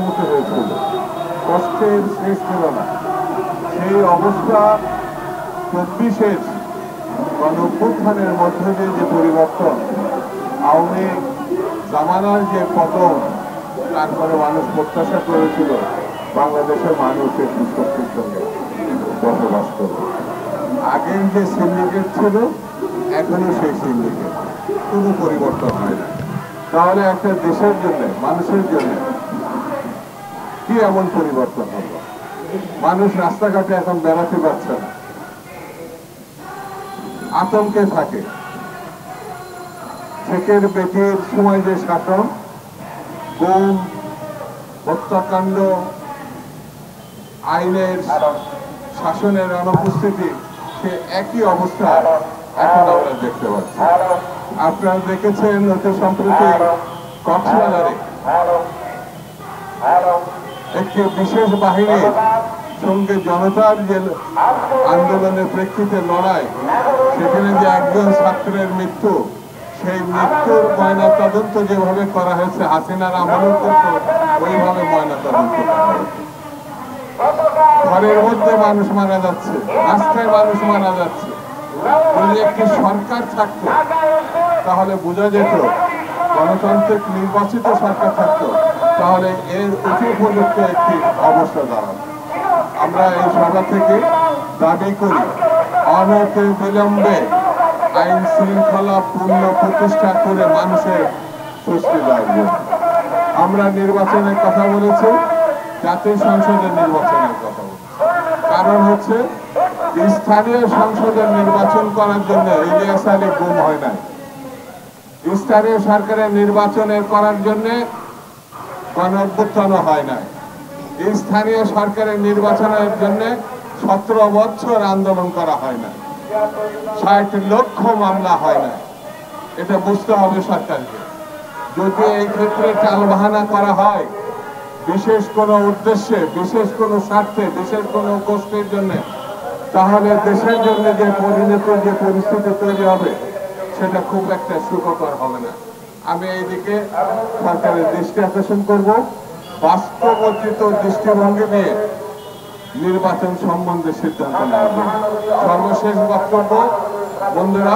মুখে হয়েছিল, কষ্টের শেষ ছিল না। সেই অবস্থা 24-এর গণঅভ্যুত্থানের মধ্য দিয়ে যে পরিবর্তন, আওয়ামী জামানার যে পতন, তারপরে মানুষ প্রত্যাশা করেছিল বাংলাদেশের মানুষ একটু শক্তির সঙ্গে বসবাস করবে। আগের যে সিন্ডিকেট ছিল এখনো সেই সিন্ডিকেট, কোনো পরিবর্তন হয় না। তাহলে একটা দেশের জন্য, মানুষের জন্য কি এমন পরিবর্তন হলো? মানুষ রাস্তাঘাটে এখন বেড়াতে পারছে না, আতঙ্কে থাকে। শেখের বেটির সময় যে শাসন, গুম, হত্যাকাণ্ড, আইনের শাসনের অনুপস্থিতি, সে একই অবস্থা এখন আমরা দেখতে পাচ্ছি। আপনারা দেখেছেন অতি সম্প্রতি কক্সবাজারে একটি বিশেষ বাহিনীর সঙ্গে জনতার যে আন্দোলনের প্রেক্ষিতে লড়াই, সেখানে যে একজন ছাত্রের মৃত্যু, সেই মৃত্যুর ময়না তদন্ত যেভাবে করা হয়েছে হাসিনার আমলের ক্ষেত্রে ওইভাবে ময়না তদন্ত করা হয়েছে। ঘরের মধ্যে মানুষ মারা যাচ্ছে, রাস্তায় মানুষ মারা যাচ্ছে। যদি একটি সরকার থাকতো তাহলে বোঝা যেত, গণতান্ত্রিক নির্বাচিত সরকার থাকতো তাহলে এর উপযুক্ত একটি অবস্থা দাঁড়ানো। আমরা এই সভা থেকে দাবি করি অনতি বিলম্বে আইন শৃঙ্খলা পূর্ণ প্রতিষ্ঠা করে মানুষের স্বস্তি দেওয়ার জন্য। আমরা নির্বাচনের কথা বলেছি, জাতীয় সংসদের নির্বাচনের কথা বলেছি। কারণ হচ্ছে স্থানীয় সংসদের নির্বাচন করার জন্য ইলিয়াস আলী গুম হয় নাই, স্থানীয় সরকারের নির্বাচনের করার জন্য গণঅভ্যুত্থান হয় নাই, স্থানীয় সরকারের নির্বাচনের জন্য 17 বছর আন্দোলন করা হয় না, 60 লক্ষ মামলা হয় না। এটা বুঝতে হবে সরকারকে। যদি এই ক্ষেত্রে টালবাহানা করা হয় বিশেষ কোনো উদ্দেশ্যে, বিশেষ কোনো স্বার্থে, বিশেষ কোনো গোষ্ঠীর জন্য, তাহলে দেশের জন্য যে যে পরিস্থিতি তৈরি হবে সেটা খুব একটা সুখকর হবে না। আমি এইদিকে সরকারের দৃষ্টি আকর্ষণ করব, বাস্তবোচিত দৃষ্টিভঙ্গি নিয়ে নির্বাচন সম্বন্ধে সিদ্ধান্ত নেওয়া হবে। সর্বশেষ বক্তব্য, বন্ধুরা,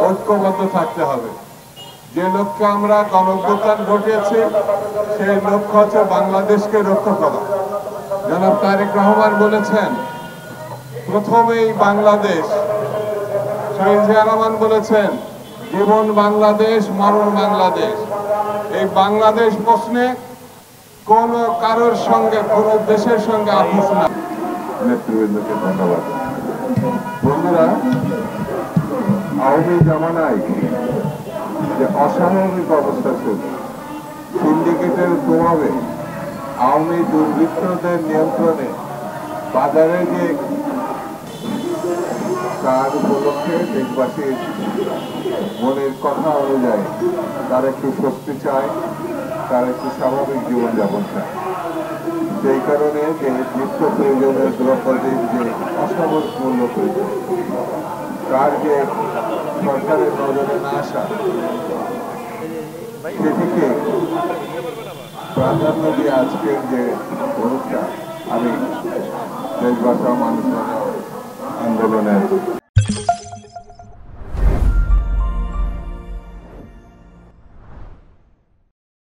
ঐক্যবদ্ধ থাকতে হবে। যে লক্ষ্যে আমরা গণঅভ্যুত্থান ঘটিয়েছি সেই লক্ষ্য হচ্ছে বাংলাদেশকে রক্ষা করা। জনাব তারেক রহমান বলেছেন প্রথমেই বাংলাদেশ, শহীদ জিয়া রহমান বলেছেন জীবন বাংলাদেশ, মরণ বাংলাদেশ। এই বাংলাদেশ প্রশ্নে কোন কারোর সঙ্গে, কোন দেশের সঙ্গে আপোষ না। নেতৃবৃন্দকে ধন্যবাদ। বন্ধুরা, আওয়ামী জামানায় যে অস্বাভাবিক অবস্থা ছিল, সিন্ডিকেটের প্রভাবে আওয়ামী দুর্বৃত্তদের নিয়ন্ত্রণে বাজারে যে, তার উপলক্ষে দেশবাসীর মনের কথা অনুযায়ী তারা একটু স্বস্তি চায়, তারা একটু স্বাভাবিক জীবনযাপন চায়। সেই কারণে যে নিত্য প্রয়োজনীয় দ্রব্যাদির যে অস্বাভাবিক মূল্য প্রয়োজন, তার যে সরকারের নজরে না আসা, সেটিকে প্রাধান্য দিয়ে আজকের যে অনুষ্ঠান, আমি দেশ বাঁচাও মানুষ বাঁচাও আন্দোলনের